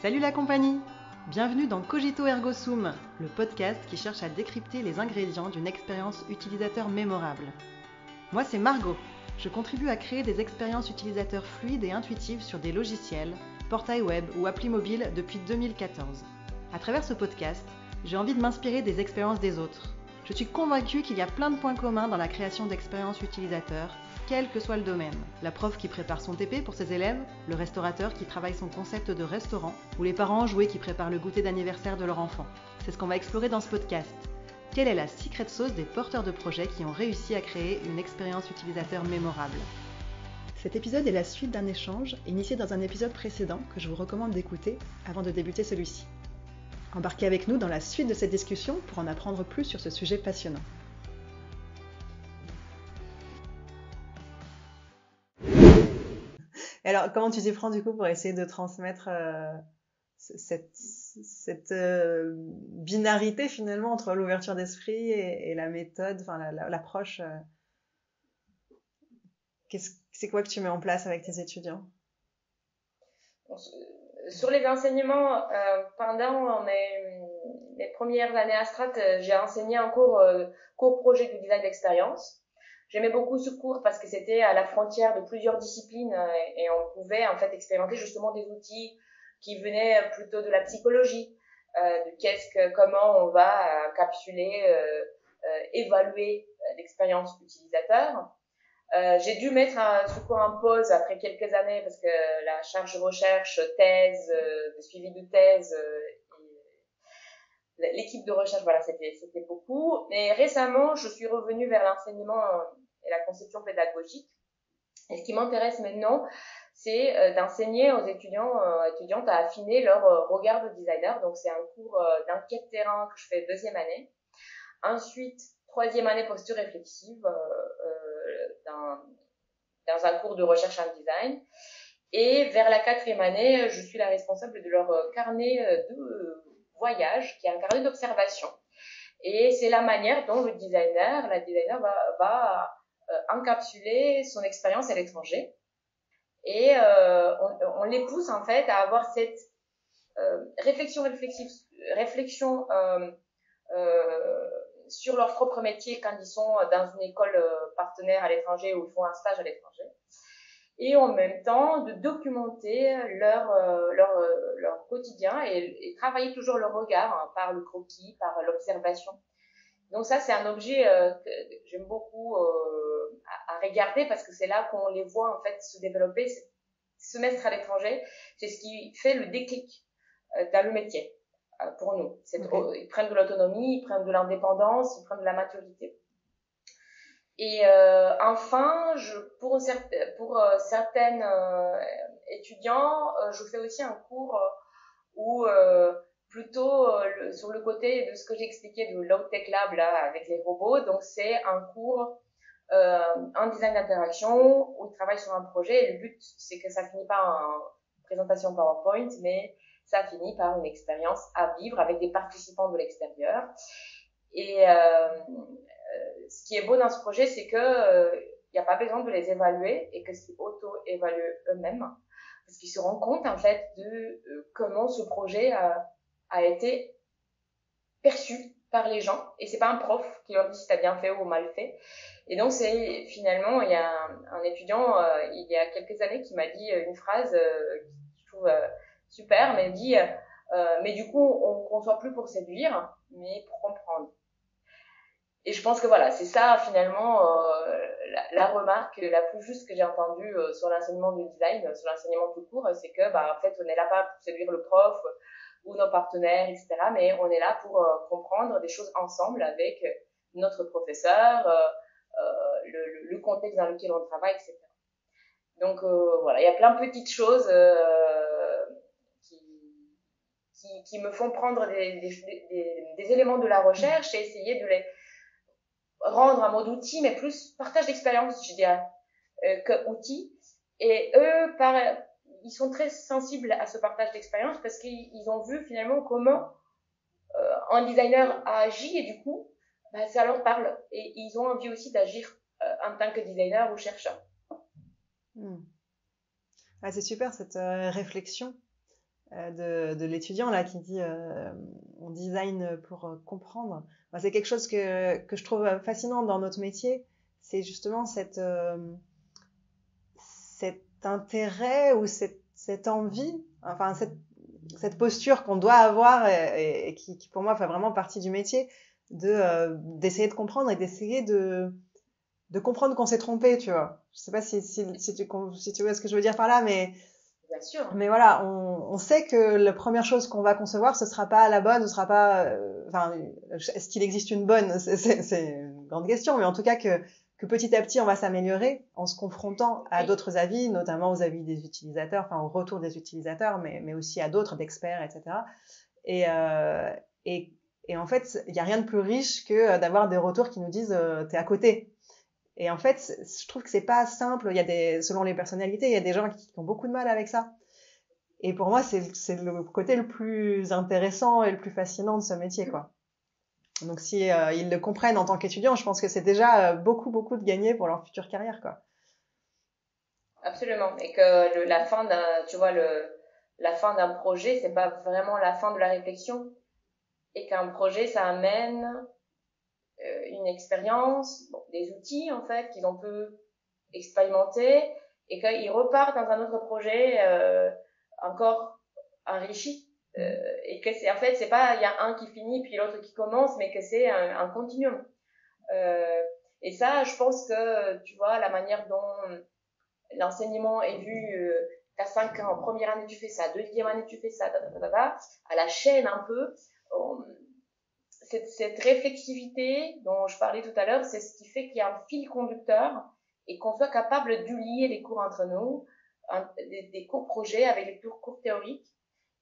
Salut la compagnie! Bienvenue dans Cogito Ergo Sum, le podcast qui cherche à décrypter les ingrédients d'une expérience utilisateur mémorable. Moi c'est Margot, je contribue à créer des expériences utilisateurs fluides et intuitives sur des logiciels, portails web ou applis mobiles depuis 2014. À travers ce podcast, j'ai envie de m'inspirer des expériences des autres. Je suis convaincue qu'il y a plein de points communs dans la création d'expériences utilisateurs, quel que soit le domaine. La prof qui prépare son TP pour ses élèves, le restaurateur qui travaille son concept de restaurant, ou les parents enjoués qui préparent le goûter d'anniversaire de leur enfant. C'est ce qu'on va explorer dans ce podcast. Quelle est la secret sauce des porteurs de projets qui ont réussi à créer une expérience utilisateur mémorable? Cet épisode est la suite d'un échange initié dans un épisode précédent que je vous recommande d'écouter avant de débuter celui-ci. Embarquez avec nous dans la suite de cette discussion pour en apprendre plus sur ce sujet passionnant. Alors, comment tu t'y prends du coup pour essayer de transmettre cette binarité finalement entre l'ouverture d'esprit et la méthode, enfin l'approche c'est quoi que tu mets en place avec tes étudiants? Sur les enseignements, pendant mes premières années à Strat, j'ai enseigné un cours projet du design d'expérience. J'aimais beaucoup ce cours parce que c'était à la frontière de plusieurs disciplines et on pouvait en fait expérimenter justement des outils qui venaient plutôt de la psychologie, de comment on va capsuler, évaluer l'expérience utilisateur. J'ai dû mettre ce cours en pause après quelques années parce que la charge de recherche, thèse, de suivi de thèse, l'équipe de recherche, voilà, c'était beaucoup. Mais récemment, je suis revenue vers l'enseignement et la conception pédagogique. Et ce qui m'intéresse maintenant, c'est d'enseigner aux étudiantes à affiner leur regard de designer. Donc, c'est un cours d'enquête terrain que je fais deuxième année. Ensuite, troisième année posture réflexive dans un cours de recherche en design. Et vers la quatrième année, je suis la responsable de leur carnet de voyage, qui est un carnet d'observation. Et c'est la manière dont la designer va encapsuler son expérience à l'étranger. Et on les pousse en fait à avoir cette réflexion sur leur propre métier quand ils sont dans une école partenaire à l'étranger ou ils font un stage à l'étranger. Et en même temps de documenter leur quotidien et travailler toujours le regard par le croquis, par l'observation. Donc ça, c'est un objet que j'aime beaucoup à regarder parce que c'est là qu'on les voit en fait se développer, se mettre à l'étranger. C'est ce qui fait le déclic dans le métier pour nous. Okay. Ils prennent de l'autonomie, ils prennent de l'indépendance, ils prennent de la maturité. Et enfin, pour certaines étudiants, je fais aussi un cours où plutôt sur le côté de ce que j'ai expliqué de Low Tech Lab là avec les robots. Donc c'est un cours en design d'interaction où ils travaillent sur un projet et le but c'est que ça finit pas en présentation PowerPoint, mais ça finit par une expérience à vivre avec des participants de l'extérieur. Et ce qui est beau dans ce projet, c'est que il n'y a pas besoin de les évaluer et que c'est auto-évaluer eux-mêmes parce qu'ils se rendent compte en fait de comment ce projet a été perçu par les gens et c'est pas un prof qui leur dit si t'as bien fait ou mal fait. Et donc c'est finalement il y a un étudiant il y a quelques années qui m'a dit une phrase que je trouve super, mais il dit mais du coup on conçoit plus pour séduire mais pour comprendre. Et je pense que voilà, c'est ça finalement la remarque la plus juste que j'ai entendue sur l'enseignement du design, sur l'enseignement tout court, c'est que en fait on n'est là pas pour séduire le prof ou nos partenaires, etc. Mais on est là pour comprendre des choses ensemble avec notre professeur, le contexte dans lequel on travaille, etc. Donc voilà, il y a plein de petites choses qui me font prendre des éléments de la recherche et essayer de les rendre un mode outil, mais plus partage d'expérience, je dirais, que outil. Et eux, ils sont très sensibles à ce partage d'expérience parce qu'ils ont vu finalement comment un designer a agi et du coup, ça leur parle. Et ils ont envie aussi d'agir en tant que designer ou chercheur. Ah, c'est super cette réflexion de l'étudiant là qui dit on design pour comprendre. Enfin, c'est quelque chose que je trouve fascinant dans notre métier. C'est justement cet intérêt ou cette envie, enfin cette posture qu'on doit avoir et qui pour moi fait vraiment partie du métier d'essayer de comprendre et d'essayer de comprendre qu'on s'est trompé, tu vois. Je sais pas si tu vois ce que je veux dire par là, mais Bien sûr. Mais voilà, on sait que la première chose qu'on va concevoir, ce sera pas la bonne, ce sera pas, enfin, est-ce qu'il existe une bonne? C'est une grande question, mais en tout cas que petit à petit on va s'améliorer en se confrontant à d'autres avis, notamment aux avis des utilisateurs, enfin au retour des utilisateurs, mais aussi à d'autres, d'experts, etc. Et, euh, et, et en fait, il y a rien de plus riche que d'avoir des retours qui nous disent t'es à côté. Et en fait, je trouve que c'est pas simple. Il y a selon les personnalités, il y a des gens qui ont beaucoup de mal avec ça. Et pour moi, c'est le côté le plus intéressant et le plus fascinant de ce métier, quoi. Donc si ils le comprennent en tant qu'étudiants, je pense que c'est déjà beaucoup de gagné pour leur future carrière, quoi. Absolument. Et que la fin la fin d'un projet, c'est pas vraiment la fin de la réflexion. Et qu'un projet, ça amène une expérience, des outils, en fait, qu'ils ont pu expérimenter et qu'ils repartent dans un autre projet encore enrichi. Et que c'est, en fait, c'est pas, il y a un qui finit puis l'autre qui commence, mais que c'est un continuum. Et ça, je pense que, tu vois, la manière dont l'enseignement est vu, t'as 5 ans, première année tu fais ça, deuxième année tu fais ça, à la chaîne un peu, cette réflexivité dont je parlais tout à l'heure, c'est ce qui fait qu'il y a un fil conducteur et qu'on soit capable de lier les cours entre nous, des cours projets avec les cours théoriques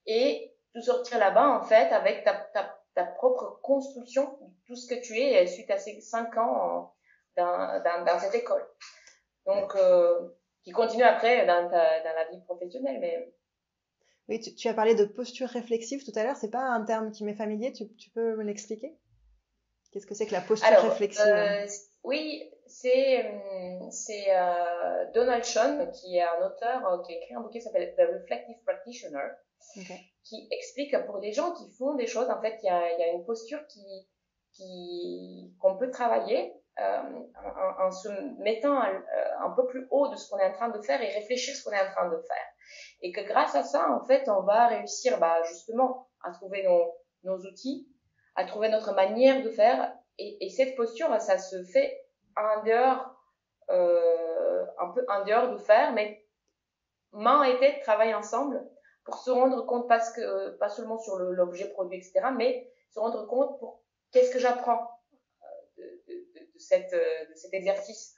et de sortir là-bas, en fait, avec ta propre construction de tout ce que tu es suite à ces 5 ans dans cette école. Donc, qui continue après dans la vie professionnelle, mais... Oui, tu as parlé de posture réflexive tout à l'heure. C'est pas un terme qui m'est familier. Tu peux me l'expliquer? Qu'est-ce que c'est que la posture réflexive? Oui, c'est Donald Schoen, qui est un auteur qui a écrit un bouquin qui s'appelle The Reflective Practitioner, Okay. qui explique pour des gens qui font des choses, en fait, il y a une posture qu'on peut travailler en se mettant un peu plus haut de ce qu'on est en train de faire et réfléchir ce qu'on est en train de faire. Et que grâce à ça, en fait, on va réussir justement à trouver nos outils, à trouver notre manière de faire. Et cette posture, ça se fait en dehors, un peu en dehors de faire, mais main et tête travaillent ensemble pour se rendre compte, parce que, pas seulement sur l'objet produit, etc., mais se rendre compte pour qu'est-ce que j'apprends de cet exercice.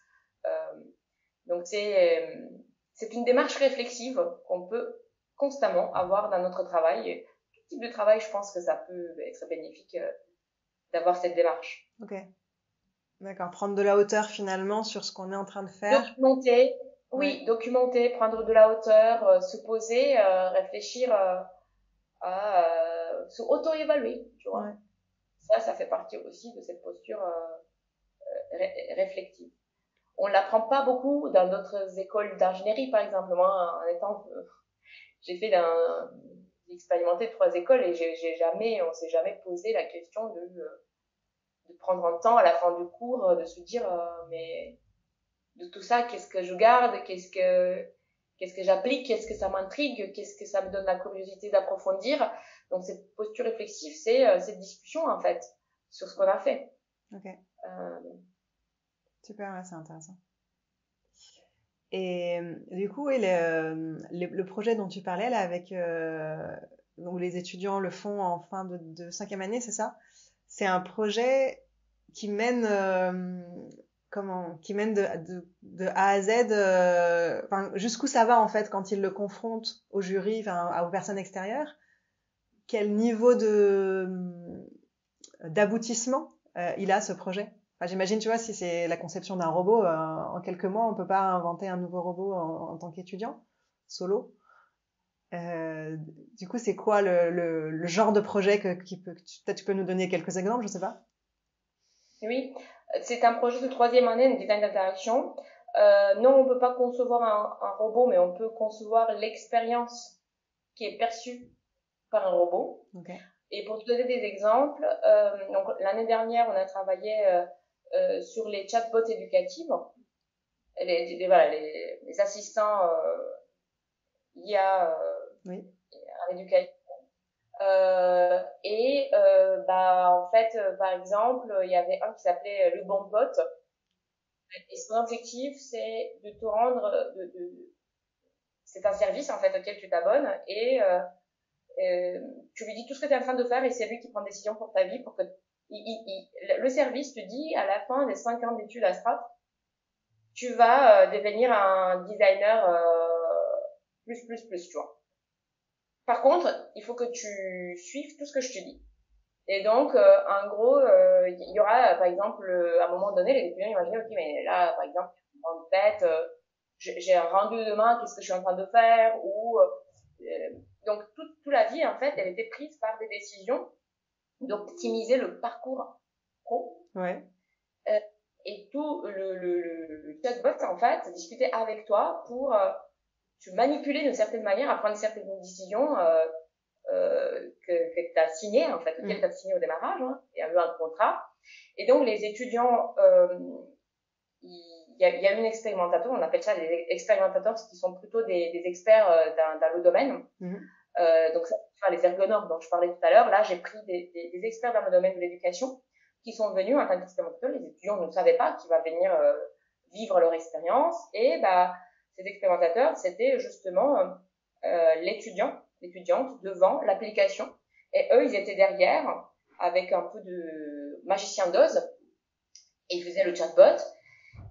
Donc c'est une démarche réflexive qu'on peut constamment avoir dans notre travail. Tout type de travail, je pense que ça peut être bénéfique d'avoir cette démarche. Ok. D'accord. Prendre de la hauteur finalement sur ce qu'on est en train de faire. Documenter, oui, Ouais. documenter, prendre de la hauteur, se poser, réfléchir à se auto-évaluer, tu vois. Ouais. Ça fait partie aussi de cette posture réflexive. On ne l'apprend pas beaucoup dans d'autres écoles d'ingénierie, par exemple. Moi, en étant, j'ai expérimenté 3 écoles et on s'est jamais posé la question de prendre un temps à la fin du cours, de se dire, mais de tout ça, qu'est-ce que je garde, qu'est-ce que j'applique, qu'est-ce que ça m'intrigue, qu'est-ce que ça me donne la curiosité d'approfondir. Donc cette posture réflexive, c'est cette discussion en fait sur ce qu'on a fait. Ok. Super, ouais, c'est intéressant. Et du coup, oui, le projet dont tu parlais là, avec où les étudiants le font en fin de 5e année, c'est ça? C'est un projet qui mène qui mène de A à Z, enfin, jusqu'où ça va en fait quand ils le confrontent au jury, enfin aux personnes extérieures. Quel niveau d'aboutissement il a ce projet? Enfin, j'imagine, tu vois, si c'est la conception d'un robot, en quelques mois, on peut pas inventer un nouveau robot en tant qu'étudiant, solo. Du coup, c'est quoi le genre de projet peut-être tu peux nous donner quelques exemples, je sais pas. Oui, c'est un projet de 3e année de design d'interaction. Non, on peut pas concevoir un robot, mais on peut concevoir l'expérience qui est perçue par un robot. Okay. Et pour te donner des exemples, donc l'année dernière, on a travaillé sur les chatbots éducatifs, les assistants IA oui. en éducation. En fait, par exemple, il y avait un qui s'appelait le bon bot. Et son objectif, c'est de te rendre, c'est un service en fait auquel tu t'abonnes et tu lui dis tout ce que tu es en train de faire et c'est lui qui prend décision pour ta vie pour que le service te dit à la fin des 5 ans d'études à Strat, tu vas devenir un designer plus, tu vois. Par contre, il faut que tu suives tout ce que je te dis. Et donc, en gros, il y aura, par exemple, à un moment donné, les étudiants imaginent, ok, mais là, par exemple, en fait, j'ai un rendu demain, qu'est-ce que je suis en train de faire, ou donc toute la vie, en fait, elle était prise par des décisions d'optimiser le parcours pro. Ouais. Et tout le chatbot, en fait, discutait avec toi pour te manipuler d'une certaine manière à prendre certaines décisions que tu as signé, en fait, auquel tu as signé au démarrage, hein. Il y a eu un contrat. Et donc, les étudiants, il y a une expérimentateur, on appelle ça des expérimentateurs, qui sont plutôt des experts dans le domaine. Donc, ça, tu vois, les ergonomes dont je parlais tout à l'heure, là, j'ai pris des experts dans le domaine de l'éducation qui sont venus en tant qu'expérimentateurs. Les étudiants ne savaient pas qui va venir vivre leur expérience. Et ces expérimentateurs, c'était justement l'étudiante devant l'application. Et eux, ils étaient derrière avec un peu de magicien d'Oz. Et ils faisaient le chatbot.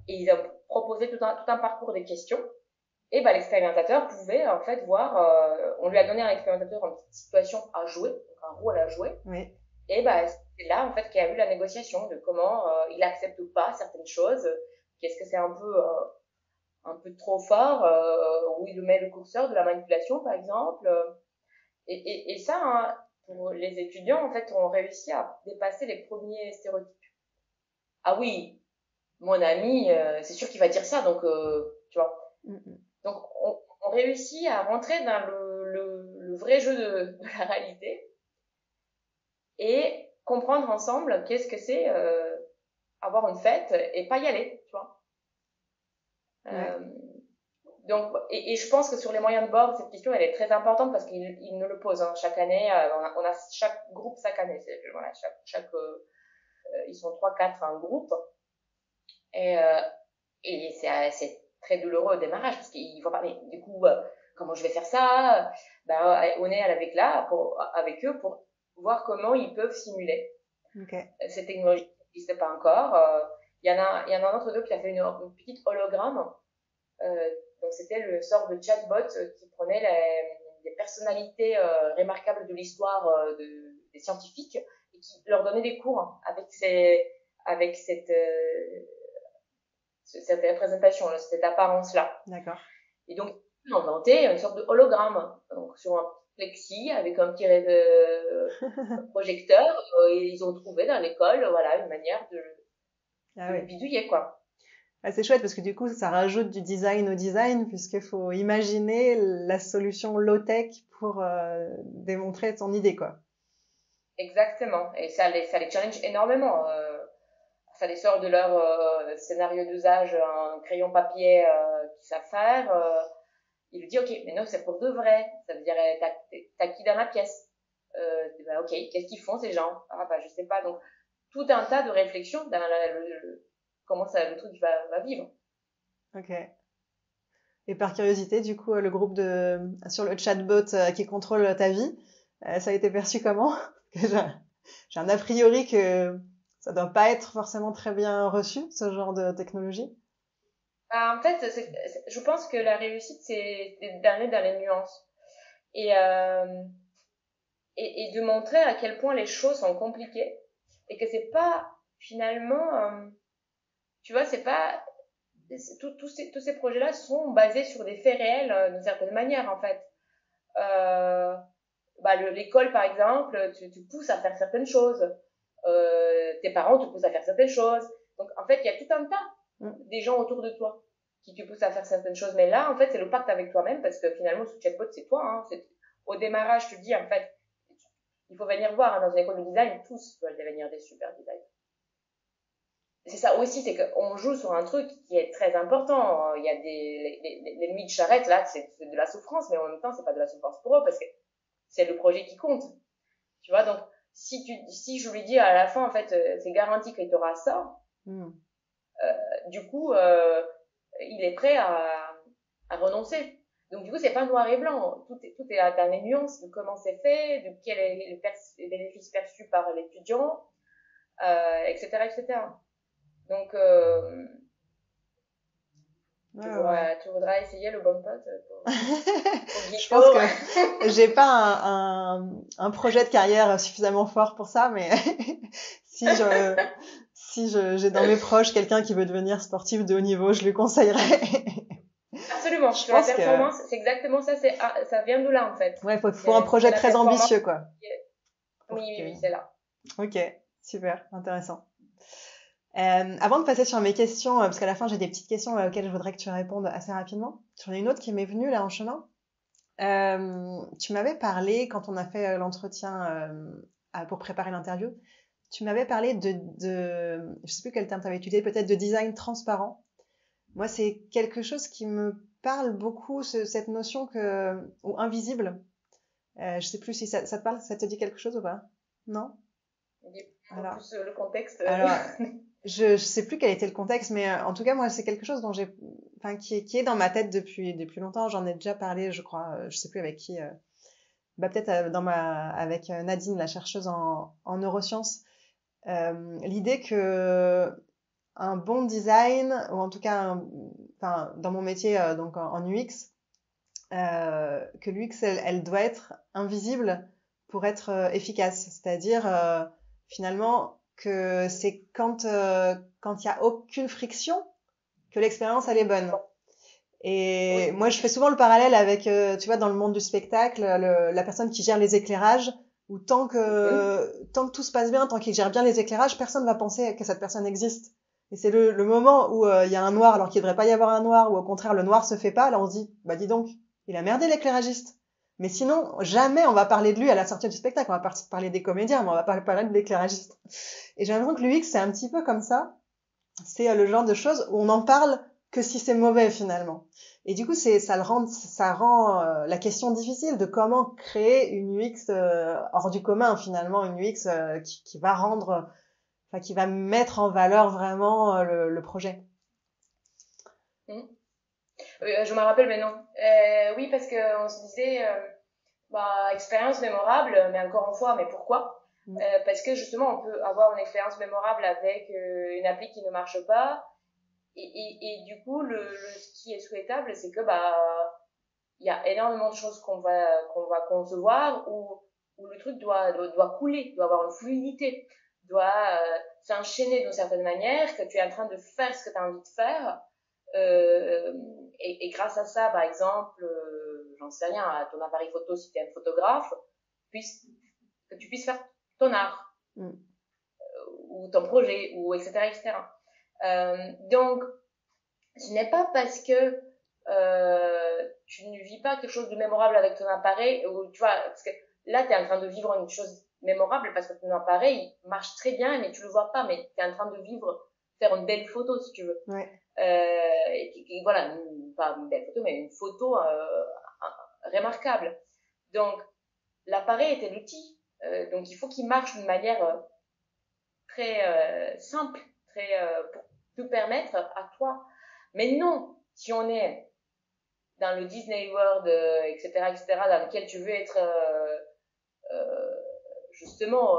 Et ils ont proposé tout un parcours de questions. Et l'expérimentateur pouvait en fait voir, on lui a donné à l'expérimentateur une petite situation à jouer, donc un rôle à jouer. Oui. Et c'est là en fait qu'il y a eu la négociation de comment il accepte ou pas certaines choses. Qu'est-ce que c'est un peu trop fort, où il met le curseur de la manipulation par exemple. Et ça, hein, pour les étudiants, en fait, on réussit à dépasser les premiers stéréotypes. Ah oui, mon ami, c'est sûr qu'il va dire ça, donc tu vois. Donc on réussit à rentrer dans le vrai jeu de la réalité et comprendre ensemble qu'est-ce que c'est avoir une fête et pas y aller, tu vois. Ouais. Donc, et je pense que sur les moyens de bord, cette question, elle est très importante parce qu'ils nous le posent, hein. Chaque année. On a chaque groupe chaque année. Voilà, ils sont 3-4 un groupe. Et c'est très douloureux au démarrage parce qu'il faut pas, mais du coup, comment je vais faire ça? On est avec eux pour voir comment ils peuvent simuler. Okay. Cette technologie n'existe pas encore. Il y en a un autre d'eux qui a fait une petite hologramme. Donc c'était le sort de chatbot qui prenait les personnalités remarquables de l'histoire des scientifiques et qui leur donnait des cours avec cette représentation, cette apparence-là. D'accord. Et donc, ils ont inventé une sorte de hologramme, donc sur un plexi avec un petit projecteur, et ils ont trouvé dans l'école, voilà, une manière de le bidouiller, quoi. Ah, c'est chouette parce que du coup, ça rajoute du design au design puisqu'il faut imaginer la solution low-tech pour démontrer ton idée, quoi. Exactement. Et ça les challenge énormément. Ça les sort de leur scénario d'usage, un crayon papier qu'ils savent faire. Il lui dit, ok, mais non, c'est pour de vrai. Ça veut dire, t'as qui dans la pièce? Ok, qu'est-ce qu'ils font ces gens? Je sais pas. Donc, tout un tas de réflexions dans comment le truc va vivre. Ok. Et par curiosité, du coup, le groupe sur le chatbot qui contrôle ta vie, ça a été perçu comment? J'ai un a priori que ça doit pas être forcément très bien reçu, ce genre de technologie. En fait, je pense que la réussite, c'est d'aller dans les nuances. Et de montrer à quel point les choses sont compliquées et que c'est pas finalement, tu vois, c'est pas tous ces projets-là sont basés sur des faits réels d'une certaine manière en fait. L'école par exemple, tu pousses à faire certaines choses, tes parents te poussent à faire certaines choses. Donc en fait, il y a tout un tas des gens autour de toi qui te poussent à faire certaines choses. Mais là, en fait, c'est le pacte avec toi-même parce que finalement, ce chatbot, c'est toi. Hein, au démarrage, tu dis en fait, il faut venir voir, hein, dans une école de design, tous veulent devenir des super designers. C'est ça aussi, c'est qu'on joue sur un truc qui est très important. Il y a les nuits de charrette, là, c'est de la souffrance, mais en même temps, c'est pas de la souffrance pour eux, parce que c'est le projet qui compte. Tu vois, donc, si je lui dis à la fin, en fait, c'est garanti qu'il y aura ça, du coup, il est prêt à renoncer. Donc, du coup, c'est pas noir et blanc. Tout est dans les nuances de comment c'est fait, de quel est les bénéfices perçus par l'étudiant, etc., etc. Donc, tu voudras essayer le bon pote pour Je pense que j'ai pas un projet de carrière suffisamment fort pour ça, mais si j'ai dans mes proches quelqu'un qui veut devenir sportif de haut niveau, je lui conseillerais. Absolument. Sur la performance, c'est exactement ça. Ça vient de là, en fait. Ouais, faut un projet très ambitieux, quoi. Oui, c'est là. Ok, super, intéressant. Avant de passer sur mes questions, parce qu'à la fin j'ai des petites questions auxquelles je voudrais que tu répondes assez rapidement. J'en ai une autre qui m'est venue là en chemin. Tu m'avais parlé quand on a fait l'entretien pour préparer l'interview. Tu m'avais parlé de je sais plus quel terme tu avais utilisé, peut-être de design transparent. Moi, c'est quelque chose qui me parle beaucoup, cette notion ou invisible. Je sais plus si ça te parle, ça te dit quelque chose ou pas? Non? Alors, plus le contexte. Alors, je sais plus quel était le contexte, mais en tout cas, moi, c'est quelque chose dont qui est dans ma tête depuis longtemps. J'en ai déjà parlé, je crois, je sais plus avec qui. Peut-être avec Nadine, la chercheuse en neurosciences. L'idée que un bon design, ou en tout cas, dans mon métier, donc en UX, que l'UX, elle doit être invisible pour être efficace. C'est-à-dire, finalement, que c'est quand il y a aucune friction que l'expérience, elle est bonne. Et moi, je fais souvent le parallèle avec, tu vois, dans le monde du spectacle, la personne qui gère les éclairages, où tant que tout se passe bien, tant qu'il gère bien les éclairages, personne va penser que cette personne existe. Et c'est le moment où il y a un noir alors qu'il devrait pas y avoir un noir, ou au contraire le noir se fait pas, là on se dit, bah dis donc, il a merdé l'éclairagiste. Mais sinon, jamais on va parler de lui à la sortie du spectacle, on va parler des comédiens, mais on va pas parler de l'éclairagiste. Et j'ai l'impression que l'UX, c'est un petit peu comme ça. C'est le genre de choses où on en parle que si c'est mauvais finalement. Et du coup, ça rend la question difficile de comment créer une UX hors du commun finalement, une UX qui va qui va mettre en valeur vraiment le projet. Je me rappelle maintenant. Oui, parce qu'on se disait, expérience mémorable, mais encore une fois, mais pourquoi? Parce que justement, on peut avoir une expérience mémorable avec une appli qui ne marche pas. Et du coup, ce qui est souhaitable, c'est que il y a énormément de choses qu'on va concevoir où le truc doit couler, doit avoir une fluidité, doit s'enchaîner d'une certaine manière, que tu es en train de faire ce que tu as envie de faire. Et grâce à ça, par exemple, j'en sais rien, à ton appareil photo, si tu es un photographe, que tu puisses faire ton art, ou ton projet, ou etc., etc. Donc, ce n'est pas parce que tu ne vis pas quelque chose de mémorable avec ton appareil, ou tu vois, parce que là, tu es en train de vivre une chose mémorable parce que ton appareil marche très bien, mais tu le vois pas, mais tu es en train de faire une belle photo, si tu veux. Ouais. Et voilà, pas une belle photo, mais une photo remarquable. Donc, l'appareil était l'outil. Donc, il faut qu'il marche d'une manière très simple, pour te permettre à toi. Mais non, si on est dans le Disney World, etc., dans lequel tu veux être justement,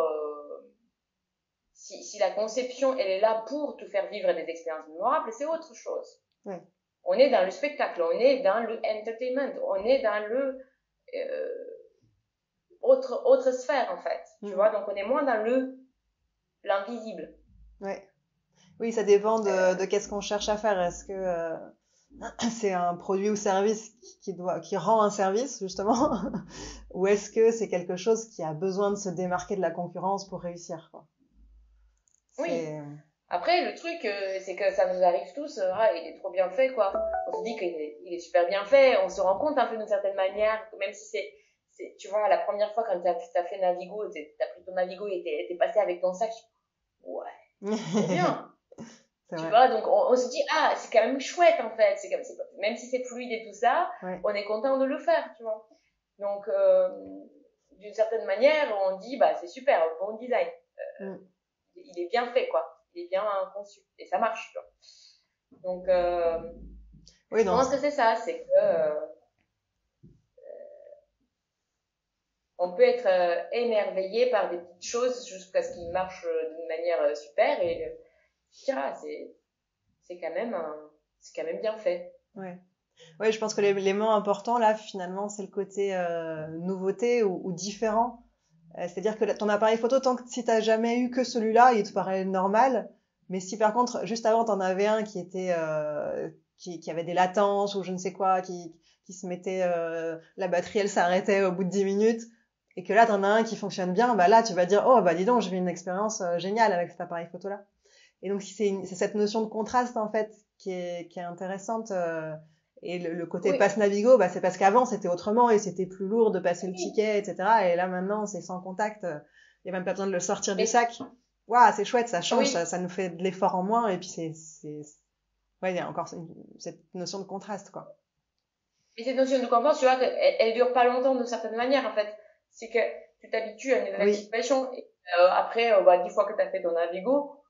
si la conception, elle est là pour te faire vivre des expériences mémorables, c'est autre chose. Ouais. On est dans le spectacle, on est dans le entertainment, on est dans le autre sphère, en fait. Tu vois, donc on est moins dans l'invisible. Ouais. Oui, ça dépend de qu'est-ce qu'on cherche à faire. Est-ce que c'est un produit ou service qui rend un service, justement, ou est-ce que c'est quelque chose qui a besoin de se démarquer de la concurrence pour réussir, quoi. Oui. Après, le truc, c'est que ça nous arrive tous, il est trop bien fait, quoi. On se dit qu'il est super bien fait, on se rend compte un peu d'une certaine manière, même si tu vois, la première fois quand t'as fait Navigo, t'as pris ton Navigo et t'es passé avec ton sac, ouais, trop bien. C'est Tu vrai. vois, donc on se dit, ah, c'est quand même chouette en fait, même si c'est fluide et tout ça, Ouais. on est content de le faire, tu vois. Donc, d'une certaine manière, on dit, bah, c'est super, bon design. Il est bien fait, quoi. Il est bien conçu. Et ça marche, tu vois. Donc, Oui, je non. pense que c'est ça, c'est que on peut être émerveillé par des petites choses jusqu'à ce qu'ils marchent d'une manière super et c'est quand même c'est quand même bien fait. Ouais. Ouais, je pense que l'élément important là, finalement, c'est le côté nouveauté ou différent. C'est-à-dire que ton appareil photo, tant que si t'as jamais eu que celui-là, il te paraît normal. Mais si par contre, juste avant, t'en avais un qui était qui avait des latences ou je ne sais quoi, qui se mettait la batterie, elle s'arrêtait au bout de 10 minutes, et que là, t'en as un qui fonctionne bien, bah là, tu vas dire, oh bah dis donc, j'ai eu une expérience géniale avec cet appareil photo-là. Et donc, c'est cette notion de contraste en fait qui est intéressante. Et le côté Oui, passe Navigo, bah, c'est parce qu'avant c'était autrement et c'était plus lourd de passer le oui. ticket, etc. Et là maintenant c'est sans contact. Il y a même pas besoin de le sortir du Mais sac. Waouh, c'est chouette, ça change, oui, ça nous fait de l'effort en moins. Et puis ouais, il y a encore cette notion de contraste, quoi. mais cette notion de confort, tu vois, elle dure pas longtemps d'une certaine manière en fait. C'est que tu t'habitues à une nouvelle Oui, situation et après, bah, 10 fois que tu as fait ton Navigo,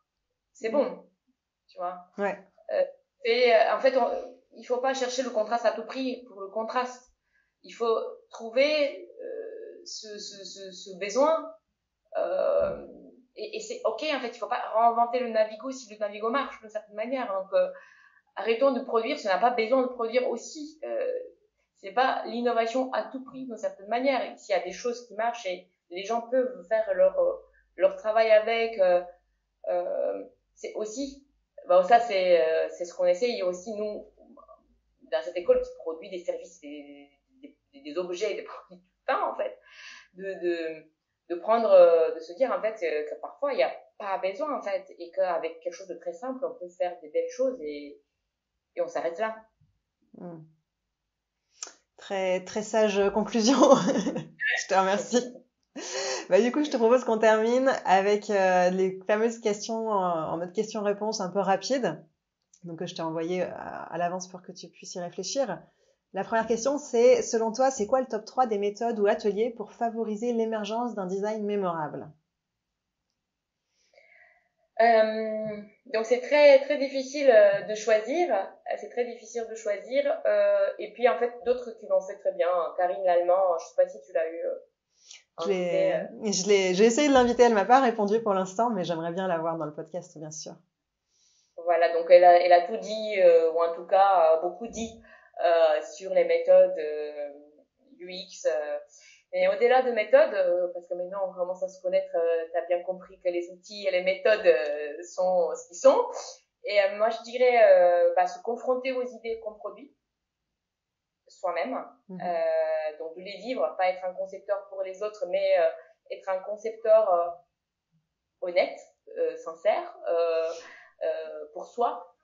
c'est bon, tu vois. ouais, En fait, il faut pas chercher le contraste à tout prix pour le contraste. Il faut trouver ce besoin euh, et c'est ok en fait. Il faut pas réinventer le Navigo si le Navigo marche d'une certaine manière. Donc arrêtons de produire si on n'a pas besoin de produire aussi. C'est pas l'innovation à tout prix d'une certaine manière. S'il y a des choses qui marchent et les gens peuvent faire leur travail avec, c'est aussi bon, ça c'est ce qu'on essaye aussi nous dans cette école qui produit des services des objets des produits tout le temps en fait de de de prendre de se dire en fait que parfois il n'y a pas besoin en fait et qu'avec quelque chose de très simple on peut faire des belles choses et on s'arrête là. mm. Très très sage conclusion. Je te remercie. Bah, du coup, je te propose qu'on termine avec les fameuses questions en mode question-réponse un peu rapide. Donc, je t'ai envoyé à l'avance pour que tu puisses y réfléchir. La première question, c'est, selon toi, c'est quoi le top 3 des méthodes ou ateliers pour favoriser l'émergence d'un design mémorable? Donc c'est très très difficile de choisir, c'est très difficile de choisir. Et puis en fait d'autres qui l'ont fait très bien. Karine Lallemand, je sais pas si tu l'as eu invitée. J'ai essayé de l'inviter, elle m'a pas répondu pour l'instant, mais j'aimerais bien la voir dans le podcast, bien sûr. Voilà, donc elle a tout dit, ou en tout cas beaucoup dit sur les méthodes UX. Et au-delà de méthodes, parce que maintenant on commence à se connaître, tu as bien compris que les outils et les méthodes sont ce qu'ils sont. Et moi je dirais bah, se confronter aux idées qu'on produit soi-même. Mhm. Donc de les vivre, pas être un concepteur pour les autres, mais être un concepteur honnête, sincère, pour soi,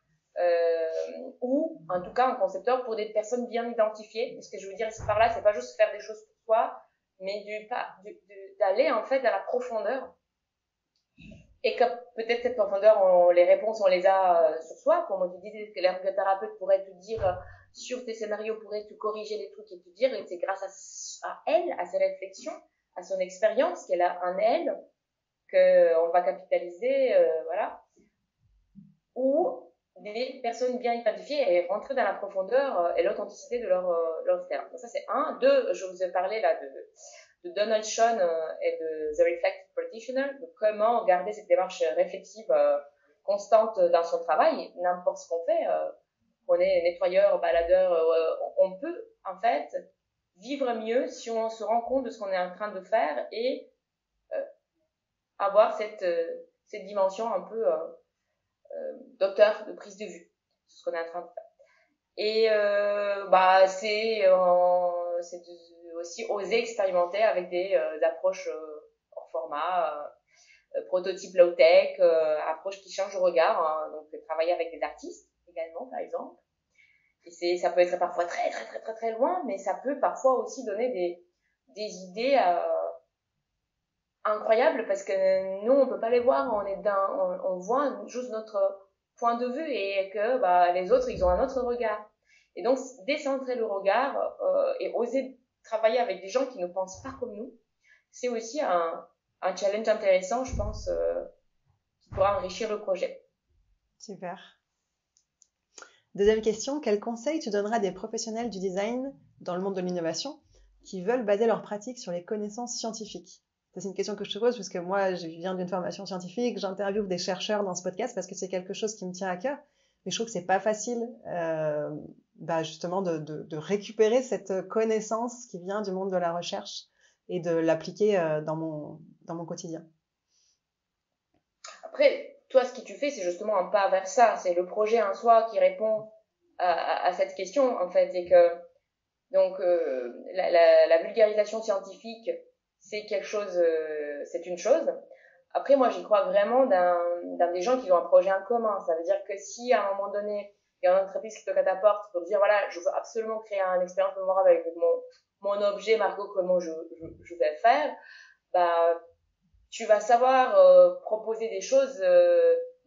ou en tout cas un concepteur pour des personnes bien identifiées. Et ce que je veux dire par là, c'est pas juste faire des choses pour soi, mais d'aller en fait à la profondeur. Et que peut-être cette profondeur, les réponses, on les a sur soi. Comme on te disait, que l'ergothérapeute pourrait te dire sur tes scénarios, pourrait te corriger les trucs et te dire, et c'est grâce à elle, à ses réflexions, à son expérience qu'elle a en elle, qu'on va capitaliser, voilà. Ou des personnes bien identifiées et rentrer dans la profondeur et l'authenticité de leur terme. Donc ça, c'est un. Deux, je vous ai parlé là de Donald Sean et de The Reflective Practitioner, de comment garder cette démarche réflexive constante dans son travail, n'importe ce qu'on fait. On est nettoyeur, baladeur, on peut en fait vivre mieux si on se rend compte de ce qu'on est en train de faire et avoir cette dimension un peu d'auteur, de prise de vue, c'est ce qu'on est en train de faire. Et bah c'est aussi oser expérimenter avec des approches hors format, prototype low tech, approches qui changent le regard. Hein, donc travailler avec des artistes également, par exemple. Et ça peut être parfois très très très très très loin, mais ça peut parfois aussi donner des idées incroyables parce que nous, on peut pas les voir, on voit juste notre point de vue et que les autres, ils ont un autre regard. Et donc, décentrer le regard et oser travailler avec des gens qui ne pensent pas comme nous, c'est aussi un challenge intéressant, je pense, qui pourra enrichir le projet. Super. Deuxième question, quel conseil tu donneras à des professionnels du design dans le monde de l'innovation qui veulent baser leur pratique sur les connaissances scientifiques? C'est une question que je te pose parce que moi, je viens d'une formation scientifique, j'interviewe des chercheurs dans ce podcast parce que c'est quelque chose qui me tient à cœur. Mais je trouve que c'est pas facile, justement, de récupérer cette connaissance qui vient du monde de la recherche et de l'appliquer dans mon quotidien. Après, toi, ce que tu fais, c'est justement un pas vers ça. C'est le projet en soi qui répond à cette question, en fait. Et que, donc, la vulgarisation scientifique, c'est quelque chose, c'est une chose. Après, moi, j'y crois vraiment dans des gens qui ont un projet en commun. Ça veut dire que si, à un moment donné, il y a une entreprise qui te catapulte pour dire, voilà, je veux absolument créer une expérience mémorable avec mon objet, Margot, comment je vais faire, tu vas savoir proposer des choses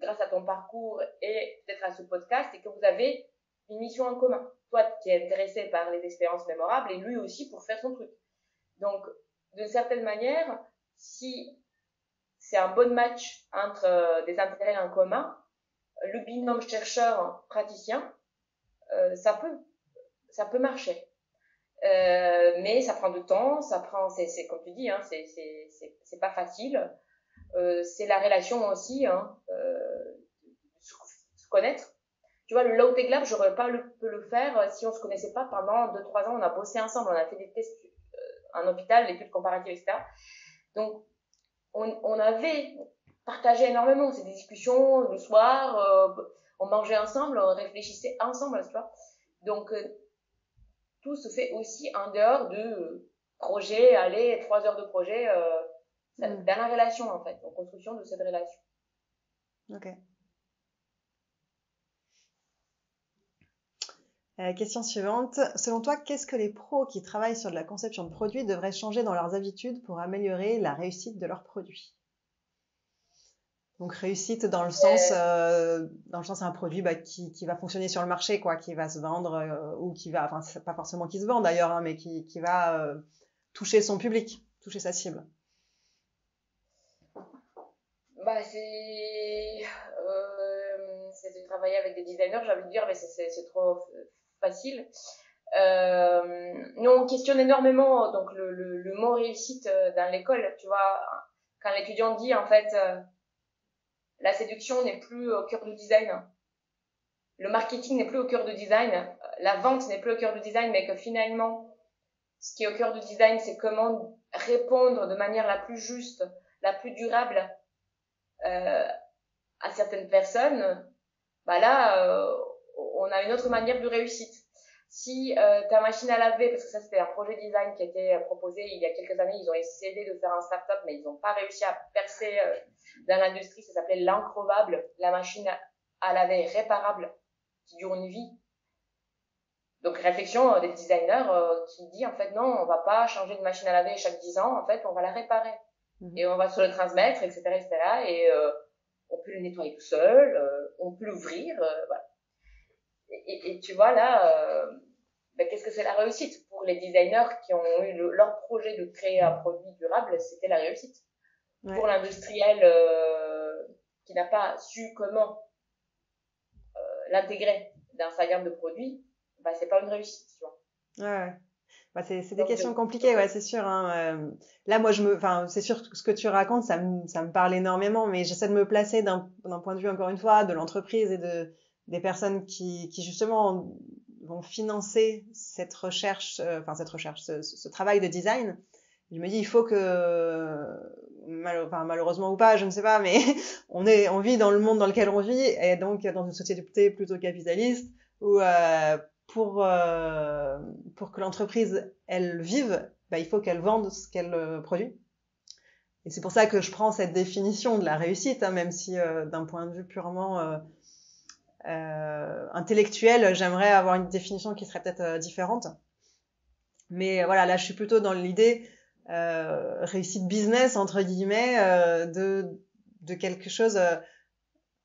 grâce à ton parcours et peut-être à ce podcast et que vous avez une mission en commun. Toi qui es intéressé par les expériences mémorables et lui aussi pour faire son truc. Donc, d'une certaine manière, si c'est un bon match entre des intérêts en commun, le binôme chercheur-praticien, ça peut marcher. Mais ça prend du temps, c'est comme tu dis, hein, c'est pas facile. C'est la relation aussi, se connaître. Tu vois, le Low Tech Lab, j'aurais pas pu le faire si on se connaissait pas pendant 2-3 ans. On a bossé ensemble, on a fait des tests en hôpital, l'étude comparative, etc. Donc, on avait partagé énormément. C'est des discussions le soir, on mangeait ensemble, on réfléchissait ensemble, tu vois. Donc, tout se fait aussi en dehors de projet, 3 heures de projet, dans la relation, en fait, en construction de cette relation. Ok. Question suivante. Selon toi, qu'est-ce que les pros qui travaillent sur de la conception de produits devraient changer dans leurs habitudes pour améliorer la réussite de leurs produits? Donc réussite dans le sens un produit qui va fonctionner sur le marché, quoi, qui va se vendre ou qui va, enfin c'est pas forcément qui se vend d'ailleurs, hein, mais qui va toucher son public, toucher sa cible. C'est de travailler avec des designers, j'ai envie de dire, mais c'est trop facile. Nous, on questionne énormément donc le mot réussite dans l'école. Tu vois, quand l'étudiant dit en fait, la séduction n'est plus au cœur du design, le marketing n'est plus au cœur du design, la vente n'est plus au cœur du design, mais que finalement, ce qui est au cœur du design, c'est comment répondre de manière la plus juste, la plus durable à certaines personnes. On a une autre manière de réussite. Si ta machine à laver, parce que ça c'était un projet design qui a été proposé il y a quelques années, ils ont essayé de faire un start-up, mais ils n'ont pas réussi à percer dans l'industrie, ça s'appelait l'increvable, la machine à laver réparable qui dure une vie. Donc réflexion des designers qui dit en fait non, on va pas changer de machine à laver chaque 10 ans, en fait on va la réparer. Et on va se le transmettre, etc. Et on peut le nettoyer tout seul, on peut l'ouvrir, voilà. Et tu vois là, qu'est-ce que c'est la réussite pour les designers qui ont eu leur projet de créer un produit durable, c'était la réussite. Ouais. Pour l'industriel qui n'a pas su comment l'intégrer dans sa gamme de produits, c'est pas une réussite, tu vois. Ouais. C'est des questions compliquées, ouais, c'est sûr. Hein. Là, moi, c'est sûr que ce que tu racontes, ça me parle énormément, mais j'essaie de me placer d'un point de vue, encore une fois, de l'entreprise et des personnes qui justement vont financer cette recherche, ce travail de design. Je me dis, il faut que, malheureusement ou pas, je ne sais pas, mais on vit dans le monde dans lequel on vit, et donc dans une société plutôt capitaliste où pour que l'entreprise elle vive, il faut qu'elle vende ce qu'elle produit. Et c'est pour ça que je prends cette définition de la réussite, hein, même si d'un point de vue purement intellectuel, j'aimerais avoir une définition qui serait peut-être différente. Mais voilà, là je suis plutôt dans l'idée réussite business entre guillemets de quelque chose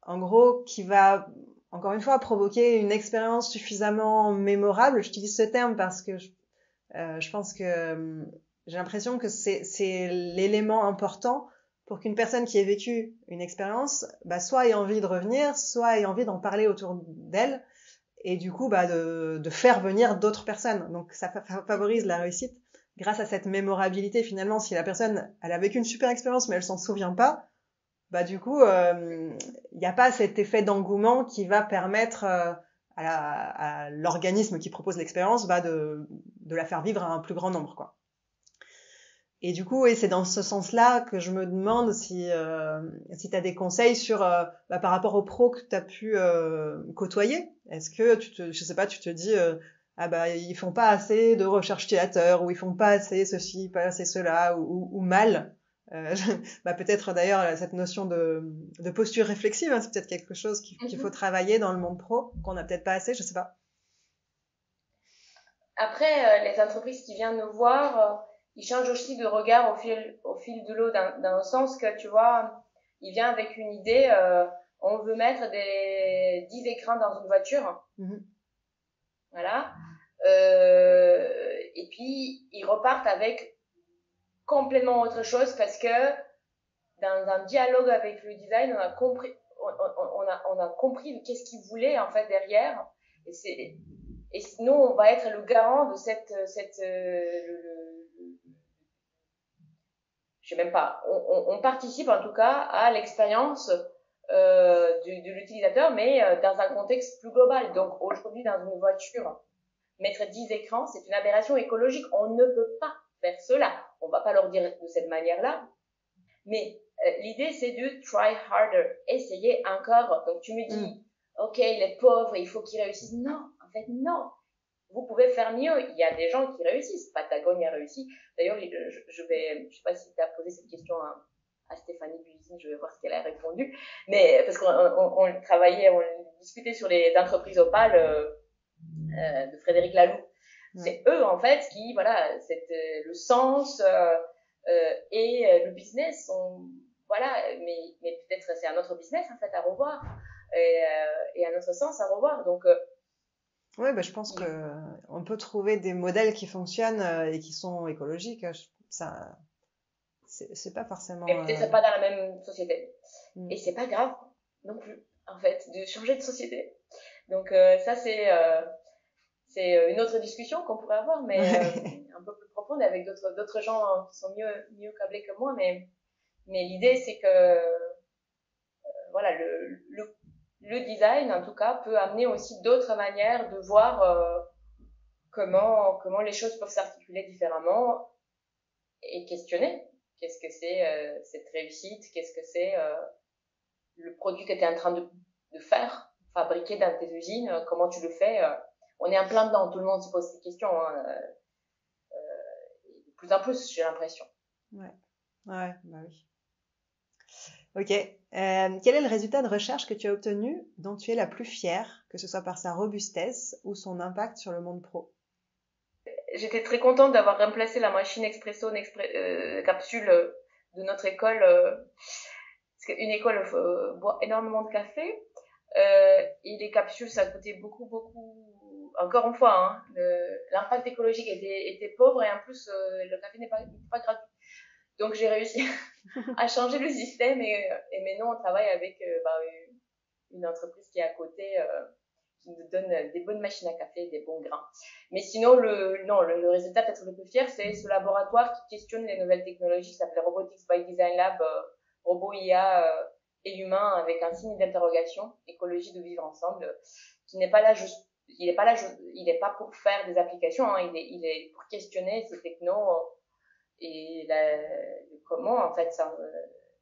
en gros qui va encore une fois provoquer une expérience suffisamment mémorable. J'utilise ce terme parce que je pense que j'ai l'impression que c'est l'élément important pour qu'une personne qui ait vécu une expérience soit ait envie de revenir, soit ait envie d'en parler autour d'elle, et du coup de faire venir d'autres personnes. Donc ça favorise la réussite grâce à cette mémorabilité. Finalement, si la personne elle a vécu une super expérience mais elle s'en souvient pas, du coup y a pas cet effet d'engouement qui va permettre à l'organisme qui propose l'expérience de la faire vivre à un plus grand nombre, quoi. Et du coup, c'est dans ce sens-là que je me demande si tu as des conseils sur par rapport aux pros que tu as pu côtoyer. Est-ce que je sais pas, tu te dis ils font pas assez de recherche utilisateur, ou ils font pas assez ceci, pas assez cela, ou mal. Peut-être d'ailleurs cette notion de posture réflexive, hein, c'est peut-être quelque chose qu'il faut travailler dans le monde pro, qu'on n'a peut-être pas assez, je sais pas. Après, les entreprises qui viennent nous voir, ils changent aussi de regard au fil de l'eau, dans le sens que, tu vois, ils viennent avec une idée, on veut mettre 10 écrans dans une voiture. Mm-hmm. Voilà. Et puis, ils repartent avec complètement autre chose, parce que dans un dialogue avec le design, on a compris qu'est-ce qu'ils voulaient, en fait, derrière. Et sinon, on va être le garant de je sais même pas. On participe en tout cas à l'expérience de l'utilisateur, mais dans un contexte plus global. Donc aujourd'hui, dans une voiture, mettre 10 écrans, c'est une aberration écologique. On ne peut pas faire cela. On va pas leur dire de cette manière-là. Mais l'idée, c'est de try harder, essayer encore. Donc tu me dis, ok, les pauvres, il faut qu'ils réussissent. Non, en fait, non. Vous pouvez faire mieux. Il y a des gens qui réussissent. Patagonie a réussi. D'ailleurs, je sais pas si tu as posé cette question à Stéphanie Buisy, je vais voir ce qu'elle a répondu. Mais parce qu'on travaillait, on discutait sur les entreprises opales de Frédéric Laloux. C'est eux, en fait, qui, voilà, le sens et le business sont, voilà, mais peut-être c'est un autre business, en fait, à revoir. Et un autre sens à revoir. Donc, oui, je pense que on peut trouver des modèles qui fonctionnent et qui sont écologiques. Ça, c'est pas forcément. Mais peut-être pas dans la même société. Et c'est pas grave non plus, en fait, de changer de société. Donc ça, c'est une autre discussion qu'on pourrait avoir, mais un peu plus profonde, avec d'autres gens qui sont mieux câblés que moi. Mais l'idée, c'est que voilà, le design, en tout cas, peut amener aussi d'autres manières de voir comment les choses peuvent s'articuler différemment, et questionner qu'est-ce que c'est cette réussite, qu'est-ce que c'est le produit que tu es en train de faire, fabriquer dans tes usines, comment tu le fais. On est en plein dedans, tout le monde se pose ces questions, hein, de plus en plus, j'ai l'impression. Ouais, oui. Ok. Quel est le résultat de recherche que tu as obtenu dont tu es la plus fière, que ce soit par sa robustesse ou son impact sur le monde pro? J'étais très contente d'avoir remplacé la machine expresso capsule de notre école, parce qu'une école boit énormément de café, et les capsules, ça coûtait beaucoup, encore une fois, hein, l'impact écologique était pauvre, et en plus, le café n'est pas gratuit. Donc j'ai réussi à changer le système, et maintenant on travaille avec une entreprise qui est à côté, qui nous donne des bonnes machines à café, des bons grains. Mais sinon, le résultat peut-être le plus fier, c'est ce laboratoire qui questionne les nouvelles technologies, qui s'appelle Robotics by Design Lab, robot IA et humain, avec un signe d'interrogation, écologie de vivre ensemble, qui n'est pas là juste, il est pas pour faire des applications, hein, il est pour questionner ces technos et comment en fait ça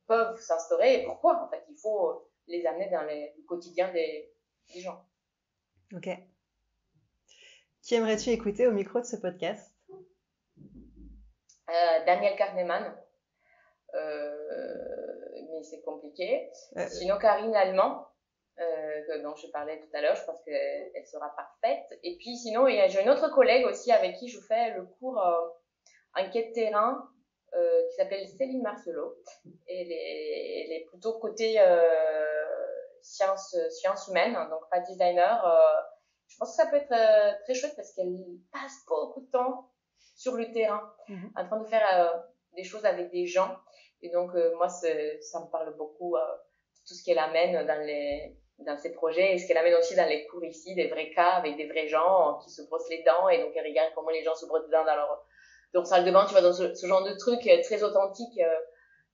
peuvent s'instaurer, et pourquoi en fait il faut les amener dans le quotidien des gens. Ok. Qui aimerais-tu écouter au micro de ce podcast? Daniel Kahneman, mais c'est compliqué. Sinon, Karine Allemand, dont je parlais tout à l'heure, je pense qu'elle sera parfaite. Et puis sinon, j'ai une autre collègue aussi avec qui je fais le cours enquête terrain qui s'appelle Céline Marcelot. Et elle est plutôt côté sciences humaines, donc pas designer. Je pense que ça peut être très chouette parce qu'elle passe beaucoup de temps sur le terrain, en train de faire des choses avec des gens. Et donc, moi, ça me parle beaucoup, tout ce qu'elle amène dans ses projets et ce qu'elle amène aussi dans les cours ici, des vrais cas avec des vrais gens qui se brossent les dents. Et donc, elle regarde comment les gens se brossent les dents dans leur salle de bain, tu vois, dans ce genre de truc très authentique.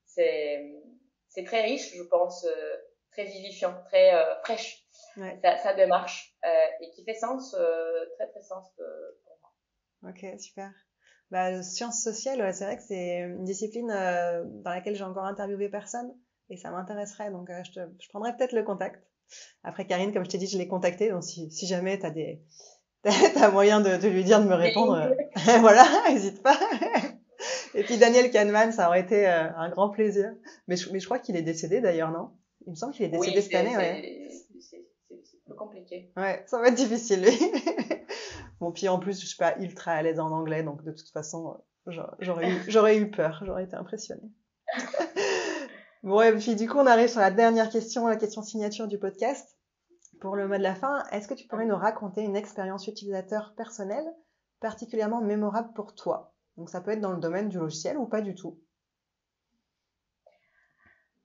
C'est très riche, je pense, très vivifiant, très fraîche. Ouais. Ça démarche et qui fait sens, très très sens pour moi. Ok, super. Sciences sociales, ouais, c'est vrai que c'est une discipline dans laquelle j'ai encore interviewé personne et ça m'intéresserait, donc je prendrai peut-être le contact. Après Karine, comme je t'ai dit, je l'ai contactée, donc si jamais t'as moyen de lui dire de me répondre, voilà, n'hésite pas. Et puis Daniel Kahneman, ça aurait été un grand plaisir. Mais je crois qu'il est décédé d'ailleurs, non? Il me semble qu'il est décédé cette année, ouais. C'est plus compliqué. Ouais, ça va être difficile, lui. Bon, puis en plus, je suis pas ultra à l'aise en anglais, donc de toute façon, j'aurais eu peur, j'aurais été impressionnée. Bon, et puis du coup, on arrive sur la dernière question, la question signature du podcast. Pour le mot de la fin, est-ce que tu pourrais nous raconter une expérience utilisateur personnelle particulièrement mémorable pour toi? Donc ça peut être dans le domaine du logiciel ou pas du tout.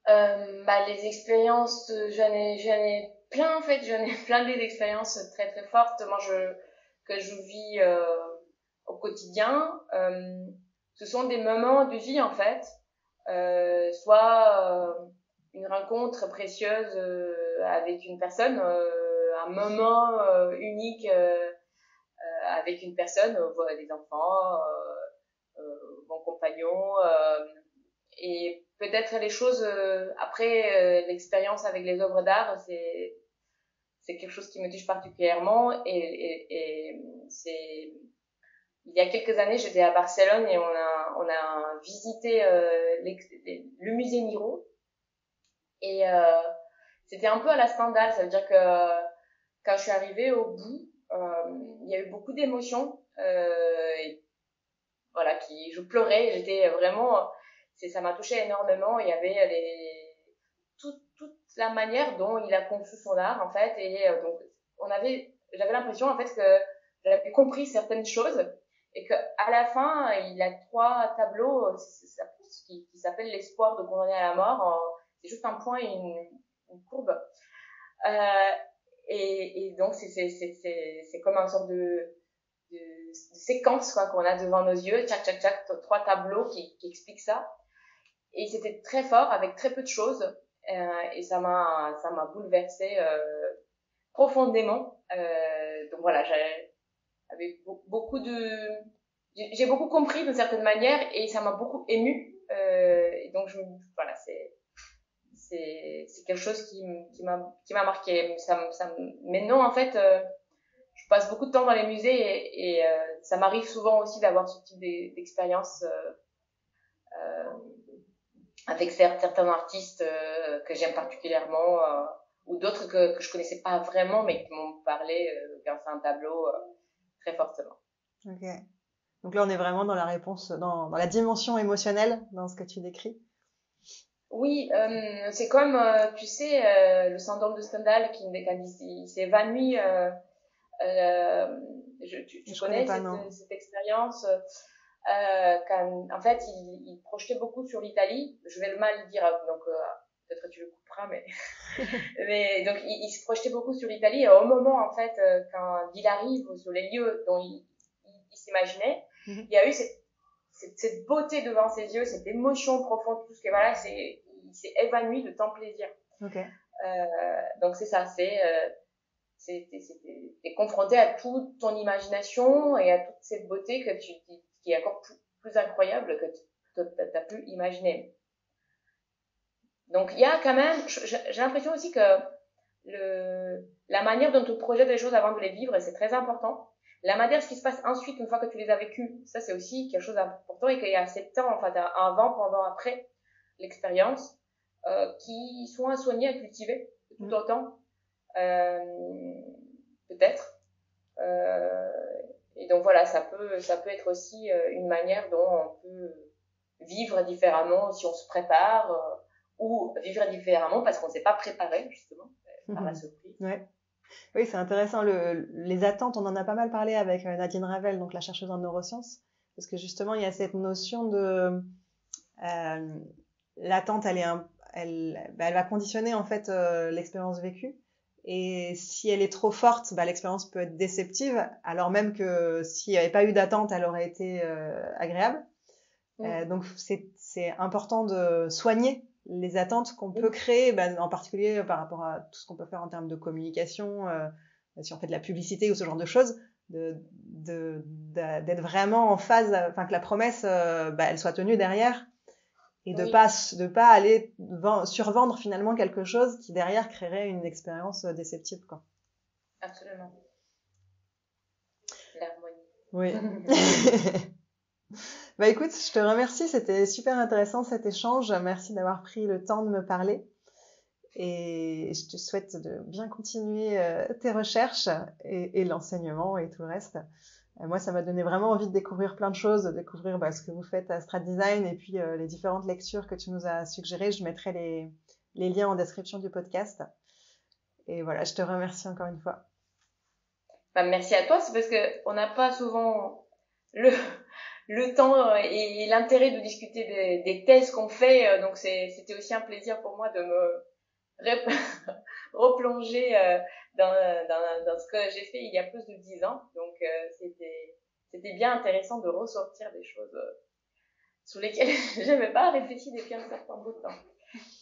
Les expériences, j'en ai plein en fait, j'en ai plein d'expériences très très fortes. Moi, que je vis au quotidien. Ce sont des moments de vie en fait, soit une rencontre précieuse avec une personne, un moment unique avec une personne, des enfants, mon compagnon, et peut-être les choses après l'expérience avec les œuvres d'art, c'est quelque chose qui me touche particulièrement et c'est il y a quelques années, j'étais à Barcelone et on a visité le musée Miro. Et c'était un peu à la Stendhal, ça veut dire que quand je suis arrivée au bout, il y a eu beaucoup d'émotions. Et voilà, je pleurais, j'étais vraiment, ça m'a touchée énormément. Il y avait toute la manière dont il a conçu son art, en fait. Et donc, j'avais l'impression, en fait, que j'avais compris certaines choses et qu'à la fin, il a 3 tableaux qui s'appellent l'espoir de condamner à la mort. C'est juste un point et une courbe. Et donc, c'est comme une sorte de séquence quoi, qu'on a devant nos yeux, tchac, tchac, tchac, 3 tableaux qui expliquent ça. Et c'était très fort, avec très peu de choses. Et ça m'a bouleversée profondément. Donc voilà, avec beaucoup j'ai beaucoup compris d'une certaine manière et ça m'a beaucoup émue. Et donc voilà, c'est quelque chose qui m'a marqué. Maintenant en fait, je passe beaucoup de temps dans les musées et ça m'arrive souvent aussi d'avoir ce type d'expérience avec certains artistes que j'aime particulièrement ou d'autres que je connaissais pas vraiment mais qui m'ont parlé grâce à un tableau très fortement. Ok. Donc là, on est vraiment dans la réponse, dans la dimension émotionnelle, dans ce que tu décris. Oui, c'est comme, tu sais, le syndrome de Stendhal quand il s'est évanoui. Tu connais pas, cette expérience quand, en fait, il projetait beaucoup sur l'Italie. Je vais le mal dire, donc peut-être que tu le couperas, mais mais donc il se projetait beaucoup sur l'Italie. Et au moment, en fait, quand il arrive sur les lieux dont il s'imaginait, il y a eu cette beauté devant ses yeux, cette émotion profonde, tout ce que voilà, il s'est évanoui de tant plaisir. Okay. Donc c'est ça, t'es confronté à toute ton imagination et à toute cette beauté qui est encore plus incroyable que t'as pu imaginer. Donc il y a quand même, j'ai l'impression aussi que la manière dont tu projettes les choses avant de les vivre, c'est très important. La manière, ce qui se passe ensuite, une fois que tu les as vécues, ça c'est aussi quelque chose d'important et qu'il y a assez de temps, enfin, avant, pendant, après l'expérience, qui sont à soigner, à cultiver tout autant, peut-être. Et donc voilà, ça peut être aussi une manière dont on peut vivre différemment si on se prépare, ou vivre différemment parce qu'on ne s'est pas préparé, justement, par la surprise. Ouais. Oui, c'est intéressant. Les attentes, on en a pas mal parlé avec Nadine Ravel, donc la chercheuse en neurosciences, parce que justement, il y a cette notion de l'attente, elle va conditionner en fait l'expérience vécue. Et si elle est trop forte, l'expérience peut être déceptive, alors même que s'il n'y avait pas eu d'attente, elle aurait été agréable. Donc c'est important de soigner les attentes qu'on peut créer, en particulier par rapport à tout ce qu'on peut faire en termes de communication, si on fait de la publicité ou ce genre de choses, d'être vraiment en phase, que la promesse elle soit tenue derrière, et de pas aller survendre finalement quelque chose qui derrière créerait une expérience déceptive, quoi. Absolument. L'harmonie. Oui. Écoute, je te remercie, c'était super intéressant cet échange. Merci d'avoir pris le temps de me parler. Et je te souhaite de bien continuer tes recherches et l'enseignement et tout le reste. Moi, ça m'a donné vraiment envie de découvrir plein de choses, de découvrir ce que vous faites à Strat Design et puis les différentes lectures que tu nous as suggérées. Je mettrai les liens en description du podcast. Et voilà, je te remercie encore une fois. Merci à toi, c'est parce qu'on n'a pas souvent le temps et l'intérêt de discuter des thèses qu'on fait. Donc, c'était aussi un plaisir pour moi de me replonger dans ce que j'ai fait il y a plus de 10 ans. Donc, c'était bien intéressant de ressortir des choses sur lesquelles je n'avais pas réfléchi depuis un certain bout de temps.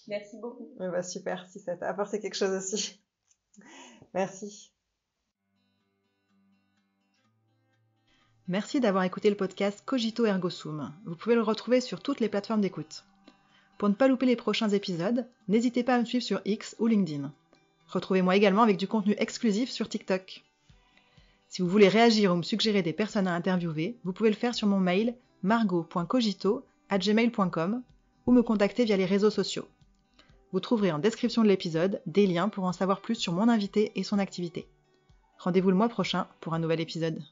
Merci beaucoup. Super, si ça t'a apporté quelque chose aussi. Merci. Merci d'avoir écouté le podcast Cogito Ergo Sum. Vous pouvez le retrouver sur toutes les plateformes d'écoute. Pour ne pas louper les prochains épisodes, n'hésitez pas à me suivre sur X ou LinkedIn. Retrouvez-moi également avec du contenu exclusif sur TikTok. Si vous voulez réagir ou me suggérer des personnes à interviewer, vous pouvez le faire sur mon mail margot.cogito@gmail.com ou me contacter via les réseaux sociaux. Vous trouverez en description de l'épisode des liens pour en savoir plus sur mon invité et son activité. Rendez-vous le mois prochain pour un nouvel épisode.